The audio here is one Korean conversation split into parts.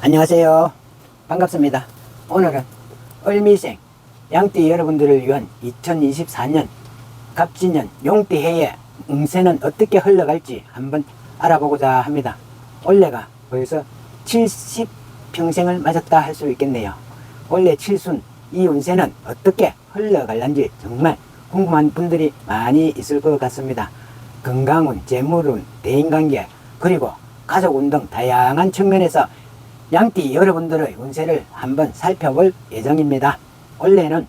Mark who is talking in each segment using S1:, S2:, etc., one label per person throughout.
S1: 안녕하세요. 반갑습니다. 오늘은 을미생 양띠 여러분들을 위한 2024년 갑진년 용띠해의 운세는 어떻게 흘러갈지 한번 알아보고자 합니다. 올해가 벌써 70평생을 맞았다 할 수 있겠네요. 올해 칠순 이 운세는 어떻게 흘러갈는지 정말 궁금한 분들이 많이 있을 것 같습니다. 건강운, 재물운, 대인관계, 그리고 가족운 등 다양한 측면에서 양띠 여러분들의 운세를 한번 살펴볼 예정입니다. 올해는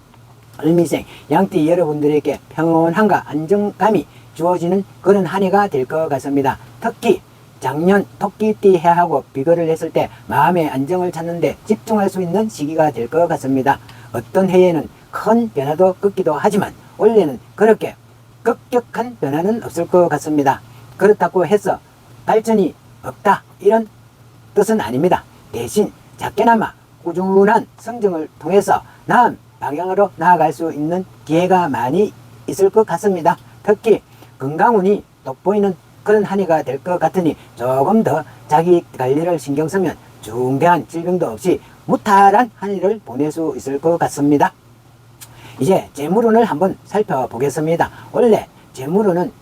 S1: 을미생 양띠 여러분들에게 평온함과 안정감이 주어지는 그런 한 해가 될 것 같습니다. 특히 작년 토끼띠 해하고 비교를 했을 때 마음의 안정을 찾는 데 집중할 수 있는 시기가 될 것 같습니다. 어떤 해에는 큰 변화도 끄기도 하지만 올해는 그렇게 급격한 변화는 없을 것 같습니다. 그렇다고 해서 발전이 없다 이런 뜻은 아닙니다. 대신 작게나마 꾸준한 성장을 통해서 나은 방향으로 나아갈 수 있는 기회가 많이 있을 것 같습니다. 특히 건강운이 돋보이는 그런 한 해가 될 것 같으니 조금 더 자기 관리를 신경 쓰면 중대한 질병도 없이 무탈한 한 해를 보낼 수 있을 것 같습니다. 이제 재물운을 한번 살펴보겠습니다. 원래 재물운은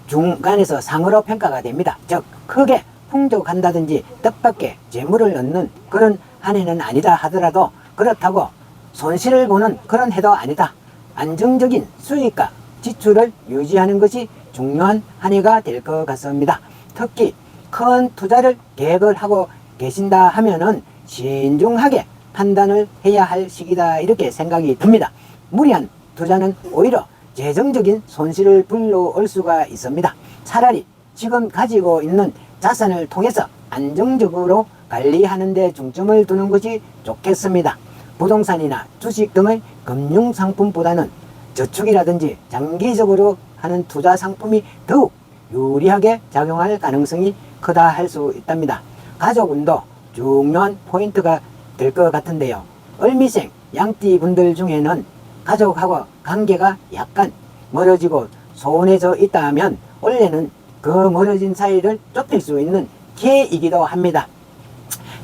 S1: 중간에서 상으로 평가가 됩니다. 즉 크게 풍족한다든지 뜻밖의 재물을 얻는 그런 한 해는 아니다 하더라도 그렇다고 손실을 보는 그런 해도 아니다. 안정적인 수익과 지출을 유지하는 것이 중요한 한 해가 될 것 같습니다. 특히 큰 투자를 계획을 하고 계신다 하면은 신중하게 판단을 해야 할 시기다 이렇게 생각이 듭니다. 무리한 투자는 오히려 재정적인 손실을 불러올 수가 있습니다. 차라리 지금 가지고 있는 자산을 통해서 안정적으로 관리하는 데 중점을 두는 것이 좋겠습니다. 부동산이나 주식 등의 금융상품보다는 저축이라든지 장기적으로 하는 투자 상품이 더욱 유리하게 작용할 가능성이 크다 할 수 있답니다. 가족운도 중요한 포인트가 될 것 같은데요. 을미생 양띠 분들 중에는 가족하고 관계가 약간 멀어지고 소원해져 있다면 올해는 그 멀어진 사이를 좁힐 수 있는 기회이기도 합니다.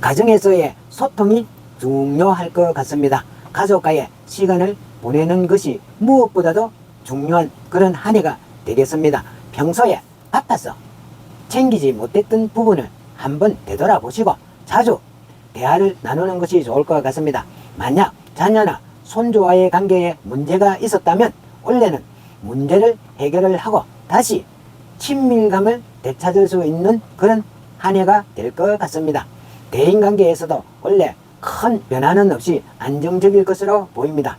S1: 가정에서의 소통이 중요할 것 같습니다. 가족과의 시간을 보내는 것이 무엇보다도 중요한 그런 한 해가 되겠습니다. 평소에 바빠서 챙기지 못했던 부분을 한번 되돌아보시고 자주 대화를 나누는 것이 좋을 것 같습니다. 만약 자녀나 손주와의 관계에 문제가 있었다면 올해는 문제를 해결을 하고 다시 친밀감을 되찾을 수 있는 그런 한 해가 될 것 같습니다. 대인관계에서도 원래 큰 변화는 없이 안정적일 것으로 보입니다.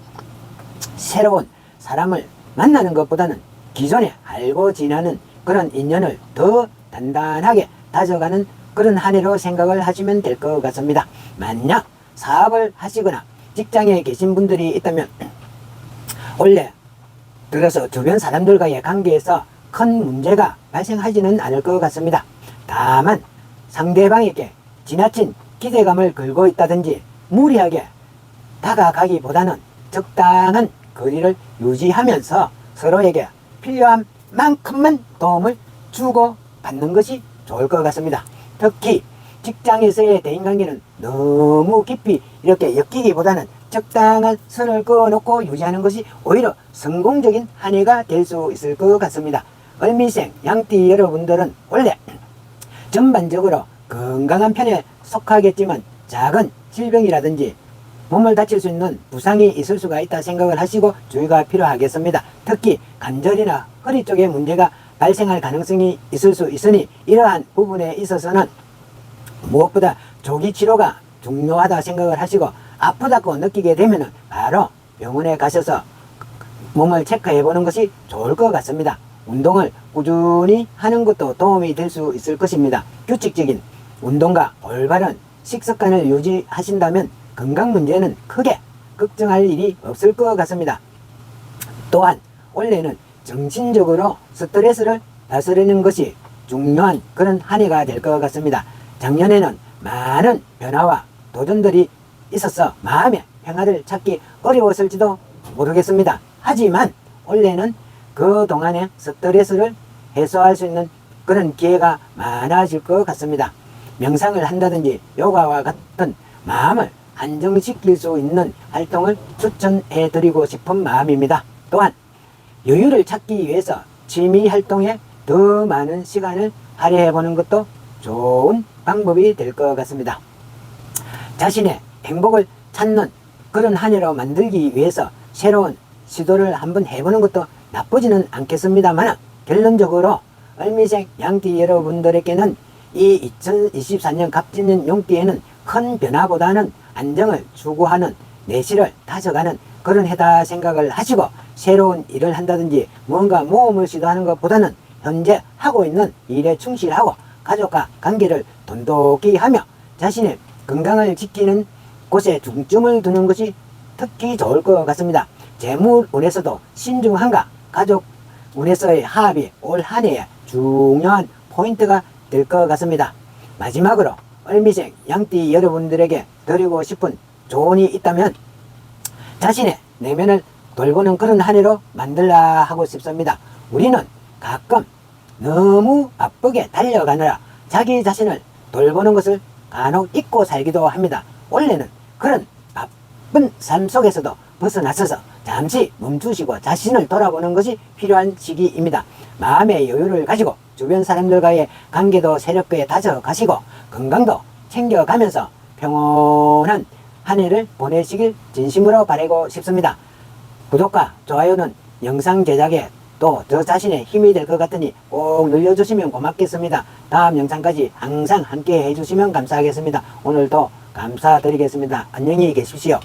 S1: 새로운 사람을 만나는 것보다는 기존에 알고 지내는 그런 인연을 더 단단하게 다져가는 그런 한 해로 생각을 하시면 될 것 같습니다. 만약 사업을 하시거나 직장에 계신 분들이 있다면 원래 들어서 주변 사람들과의 관계에서 큰 문제가 발생하지는 않을 것 같습니다. 다만 상대방에게 지나친 기대감을 걸고 있다든지 무리하게 다가가기보다는 적당한 거리를 유지하면서 서로에게 필요한 만큼만 도움을 주고 받는 것이 좋을 것 같습니다. 특히 직장에서의 대인관계는 너무 깊이 이렇게 엮이기보다는 적당한 선을 그어놓고 유지하는 것이 오히려 성공적인 한 해가 될 수 있을 것 같습니다. 을미생 양띠 여러분들은 원래 전반적으로 건강한 편에 속하겠지만 작은 질병이라든지 몸을 다칠 수 있는 부상이 있을 수가 있다 생각을 하시고 주의가 필요하겠습니다. 특히 관절이나 허리 쪽에 문제가 발생할 가능성이 있을 수 있으니 이러한 부분에 있어서는 무엇보다 조기 치료가 중요하다 생각을 하시고 아프다고 느끼게 되면 바로 병원에 가셔서 몸을 체크해 보는 것이 좋을 것 같습니다. 운동을 꾸준히 하는 것도 도움이 될 수 있을 것입니다. 규칙적인 운동과 올바른 식습관을 유지하신다면 건강 문제는 크게 걱정할 일이 없을 것 같습니다. 또한 올해는 정신적으로 스트레스를 다스리는 것이 중요한 그런 한 해가 될 것 같습니다. 작년에는 많은 변화와 도전들이 있어서 마음의 평화를 찾기 어려웠을지도 모르겠습니다. 하지만 올해는 그 동안의 스트레스를 해소할 수 있는 그런 기회가 많아질 것 같습니다. 명상을 한다든지 요가와 같은 마음을 안정시킬 수 있는 활동을 추천해 드리고 싶은 마음입니다. 또한 여유를 찾기 위해서 취미 활동에 더 많은 시간을 할애해 보는 것도 좋은 방법이 될 것 같습니다. 자신의 행복을 찾는 그런 한 해로 만들기 위해서 새로운 시도를 한번 해보는 것도 나쁘지는 않겠습니다만, 결론적으로 을미생 양띠 여러분들에게는 이 2024년 갑진년 용띠에는 큰 변화보다는 안정을 추구하는, 내실을 다져가는 그런 해다 생각을 하시고, 새로운 일을 한다든지 뭔가 모험을 시도하는 것보다는 현재 하고 있는 일에 충실하고 가족과 관계를 돈독히 하며 자신의 건강을 지키는 곳에 중점을 두는 것이 특히 좋을 것 같습니다. 재물운에서도 신중함과 가족운에서의 합이 올 한 해의 중요한 포인트가 될 것 같습니다. 마지막으로 을미생 양띠 여러분들에게 드리고 싶은 조언이 있다면, 자신의 내면을 돌보는 그런 한 해로 만들라 하고 싶습니다. 우리는 가끔 너무 바쁘게 달려가느라 자기 자신을 돌보는 것을 간혹 잊고 살기도 합니다. 원래는 그런 바쁜 삶 속에서도 벗어나서서 잠시 멈추시고 자신을 돌아보는 것이 필요한 시기입니다. 마음의 여유를 가지고 주변 사람들과의 관계도 새롭게 다져가시고 건강도 챙겨가면서 평온한 한 해를 보내시길 진심으로 바라고 싶습니다. 구독과 좋아요는 영상 제작에 또 저 자신의 힘이 될 것 같으니 꼭 눌러주시면 고맙겠습니다. 다음 영상까지 항상 함께 해주시면 감사하겠습니다. 오늘도 감사드리겠습니다. 안녕히 계십시오.